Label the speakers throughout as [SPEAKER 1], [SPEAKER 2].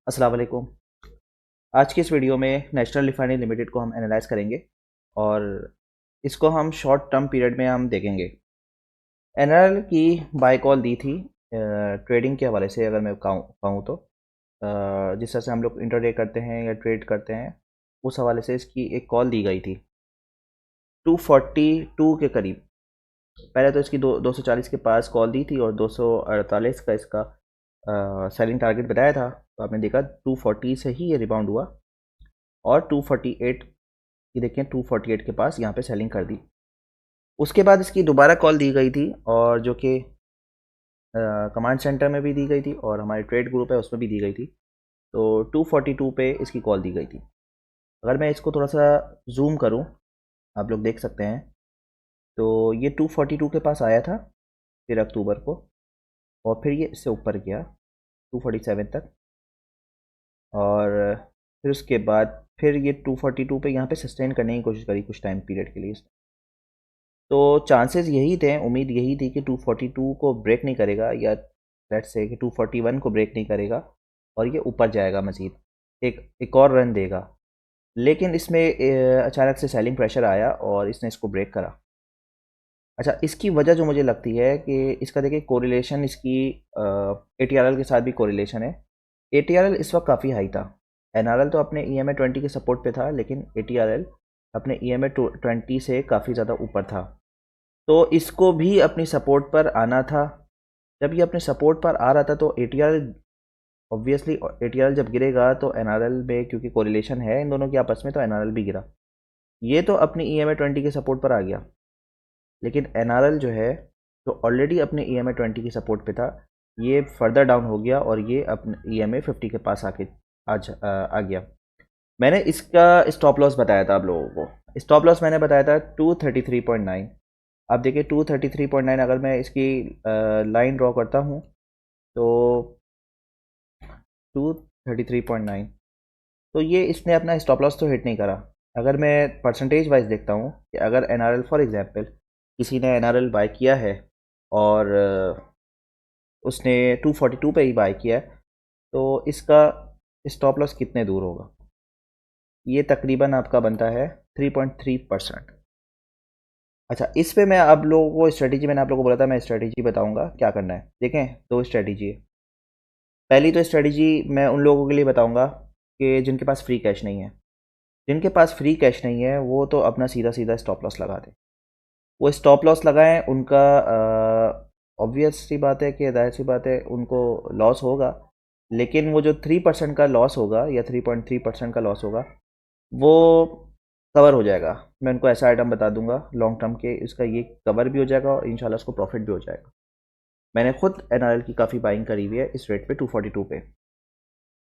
[SPEAKER 1] अस्सलाम वालेकुम। आज की इस वीडियो में नेशनल रिफाइनरी लिमिटेड को हम एनालाइज करेंगे और इसको हम शॉर्ट टर्म पीरियड में हम देखेंगे। एनआरएल की बाय कॉल दी थी ट्रेडिंग के हवाले से, अगर मैं कहूँ तो जिस तरह से हम लोग इंटरडे करते हैं या ट्रेड करते हैं, उस हवाले से इसकी एक कॉल दी गई थी 242 के करीब। पहले तो इसकी 240 के पास कॉल दी थी और 248 का इसका सेलिंग टारगेट बताया था। तो आपने देखा 240 से ही ये रिबाउंड हुआ और 248, ये देखें 248 के पास यहाँ पे सेलिंग कर दी। उसके बाद इसकी दोबारा कॉल दी गई थी और जो कि कमांड सेंटर में भी दी गई थी और हमारे ट्रेड ग्रुप है उसमें भी दी गई थी। तो 242 पे इसकी कॉल दी गई थी। अगर मैं इसको थोड़ा सा जूम करूँ, आप लोग देख सकते हैं, तो ये 242 के पास आया था फिर अक्टूबर को, और फिर ये इससे ऊपर गया 247 तक, और फिर उसके बाद फिर ये 242 पे यहाँ पे सस्टेन करने की कोशिश करी कुछ टाइम पीरियड के लिए। तो चांसेस यही थे, उम्मीद यही थी कि 242 को ब्रेक नहीं करेगा, या लेट्स से कि 241 को ब्रेक नहीं करेगा और ये ऊपर जाएगा, मज़ीद एक और रन देगा। लेकिन इसमें अचानक से सेलिंग प्रेशर आया और इसने इसको ब्रेक करा। अच्छा, इसकी वजह जो मुझे लगती है कि इसका देखिए कोरिलेशन इसकी ATRL के साथ भी कोरिलेशन है। ATRL इस वक्त काफ़ी हाई था। NRL तो अपने EMA 20 के सपोर्ट पे था, लेकिन ATRL अपने EMA 20 से काफ़ी ज़्यादा ऊपर था। तो इसको भी अपनी सपोर्ट पर आना था। जब ये अपने सपोर्ट पर आ रहा था तो ATRL, ऑब्वियसली ATRL जब गिरेगा तो NRL में, क्योंकि कोरिलेशन है इन दोनों के आपस में, तो NRL भी गिरा। ये तो अपनी EMA 20 के सपोर्ट पर आ गया, लेकिन NRL जो है, जो ऑलरेडी अपने EMA 20 की सपोर्ट पे था, ये फर्दर डाउन हो गया और ये अपने EMA 50 के पास आके आ गया। मैंने इसका स्टॉप लॉस बताया था आप लोगों को। स्टॉप लॉस मैंने बताया था 233.9। आप देखिए 233.9, अगर मैं इसकी लाइन ड्रॉ करता हूँ तो 233.9, तो ये इसने अपना स्टॉप लॉस तो हिट नहीं करा। अगर मैं परसेंटेज वाइज देखता हूँ कि अगर NRL फॉर एग्जांपल किसी ने NRL बाय किया है और उसने 242 पे ही बाय किया है, तो इसका स्टॉप लॉस कितने दूर होगा? ये तकरीबन आपका बनता है 3.3%। अच्छा, इस पे मैं आप लोगों को स्ट्रेटजी, मैंने आप लोगों को बोला था मैं स्ट्रेटजी बताऊंगा क्या करना है। देखें, दो स्ट्रेटजी है। पहली तो स्ट्रेटजी मैं उन लोगों के लिए बताऊंगा कि जिनके पास फ्री कैश नहीं है। जिनके पास फ्री कैश नहीं है वो तो अपना सीधा सीधा स्टॉप लॉस लगा दें। वो स्टॉप लॉस लगाएं, उनका ऑब्वियस सी बात है कि जाहिर सी बात है उनको लॉस होगा, लेकिन वो जो 3% का लॉस होगा या 3.3% का लॉस होगा, वो कवर हो जाएगा। मैं उनको ऐसा आइटम बता दूंगा लॉन्ग टर्म के, इसका ये कवर भी हो जाएगा और इंशाल्लाह उसको प्रॉफिट भी हो जाएगा। मैंने खुद NRL की काफ़ी बाइंग करी हुई है इस रेट पे 242 पे।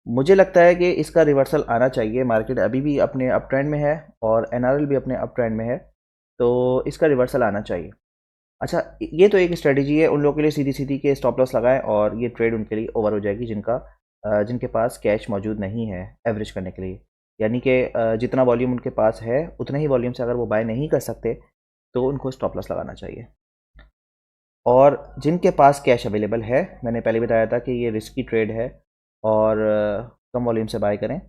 [SPEAKER 1] मुझे लगता है कि इसका रिवर्सल आना चाहिए। मार्केट अभी भी अपने अप ट्रेंड में है और NRL भी अपने अप ट्रेंड में है, तो इसका रिवर्सल आना चाहिए। अच्छा, ये तो एक स्ट्रेटजी है उन लोगों के लिए, सीधी सीधी के स्टॉप लॉस लगाएं और ये ट्रेड उनके लिए ओवर हो जाएगी जिनके पास कैश मौजूद नहीं है एवरेज करने के लिए। यानी कि जितना वॉल्यूम उनके पास है उतने ही वॉल्यूम से अगर वो बाय नहीं कर सकते तो उनको स्टॉप लॉस लगाना चाहिए। और जिनके पास कैश अवेलेबल है, मैंने पहले बताया था कि ये रिस्की ट्रेड है और कम वॉल्यूम से बाय करें।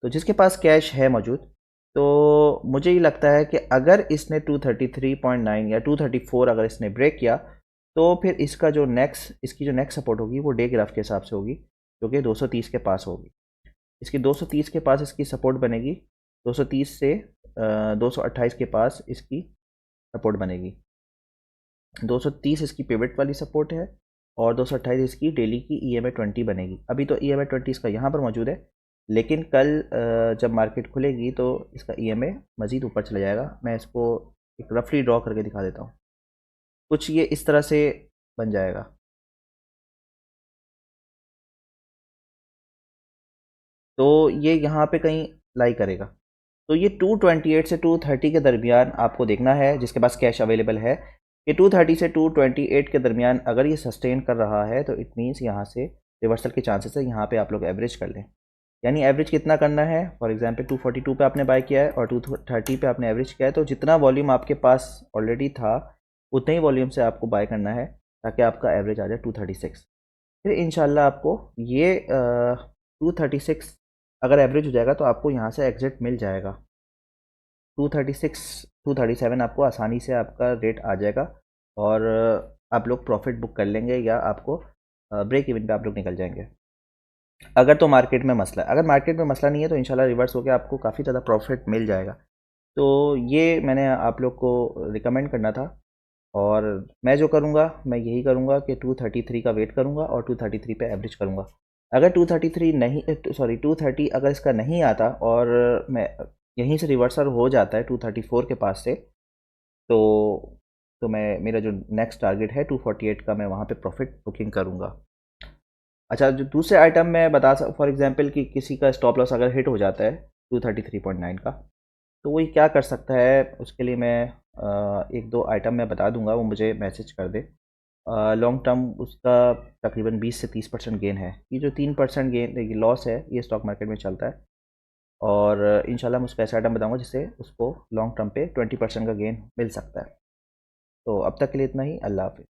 [SPEAKER 1] तो जिसके पास कैश है मौजूद, तो मुझे ये लगता है कि अगर इसने 233.9 या 234 अगर इसने ब्रेक किया, तो फिर इसकी जो नेक्स्ट सपोर्ट होगी वो डे ग्राफ के हिसाब से होगी, जो कि 230 के पास होगी। इसकी 230 के पास इसकी सपोर्ट बनेगी, 230 से 228 के पास इसकी सपोर्ट बनेगी। 230 इसकी पिवट वाली सपोर्ट है और 228 इसकी डेली की EMA 20 बनेगी। अभी तो EMA 20 इसका यहाँ पर मौजूद है, लेकिन कल जब मार्केट खुलेगी तो इसका EMA मज़ीद ऊपर चला जाएगा। मैं इसको एक रफली ड्रॉ करके दिखा देता हूँ। कुछ ये इस तरह से बन जाएगा। तो ये यहाँ पे कहीं लाई करेगा। तो ये 228 से 230 के दरमियान आपको देखना है, जिसके पास कैश अवेलेबल है, कि 230 से 228 के दरमियान अगर ये सस्टेन कर रहा है तो इट मीन्स यहाँ से रिवर्सल के चांसेस है। यहाँ पे आप लोग एवरेज कर लें। यानी एवरेज कितना करना है? फॉर एग्जांपल 242 पे आपने बाय किया है और 230 पे आपने एवरेज किया है, तो जितना वॉल्यूम आपके पास ऑलरेडी था उतने ही वॉल्यूम से आपको बाय करना है, ताकि आपका एवरेज आ जाए 236। फिर इंशाल्लाह आपको ये 236 अगर एवरेज हो जाएगा तो आपको यहाँ से एग्ज़िट मिल जाएगा। 236 237 आपको आसानी से आपका रेट आ जाएगा और आप लोग प्रॉफिट बुक कर लेंगे या आपको ब्रेक इवन पे आप लोग निकल जाएंगे। अगर तो मार्केट में मसला है, अगर मार्केट में मसला नहीं है तो इंशाल्लाह रिवर्स होकर आपको काफ़ी ज़्यादा प्रॉफिट मिल जाएगा। तो ये मैंने आप लोग को रिकमेंड करना था और मैं जो करूँगा मैं यही करूँगा कि 233 का वेट करूँगा और 233 पे एवरेज करूँगा। अगर 233 नहीं सॉरी 230 अगर इसका नहीं आता और मैं यहीं से रिवर्सल हो जाता है 234 के पास से, तो मैं मेरा जो नेक्स्ट टारगेट है 248 का मैं वहाँ पे प्रॉफिट बुकिंग करूँगा। अच्छा, जो दूसरे आइटम मैं बता फॉर एग्जांपल कि किसी का स्टॉप लॉस अगर हिट हो जाता है 233.9 का, तो वही क्या कर सकता है उसके लिए मैं एक दो आइटम मैं बता दूंगा, वो मुझे मैसेज कर दे। लॉन्ग टर्म उसका तकरीबन 20 से 30% गेन है। ये जो 3% गेन लॉस है ये स्टॉक मार्केट में चलता है और इंशाल्लाह मैं उसका ऐसा आइटम बताऊंगा जिससे उसको लॉन्ग टर्म पे 20% का गेन मिल सकता है। तो अब तक के लिए इतना ही। अल्लाह हाफिज़।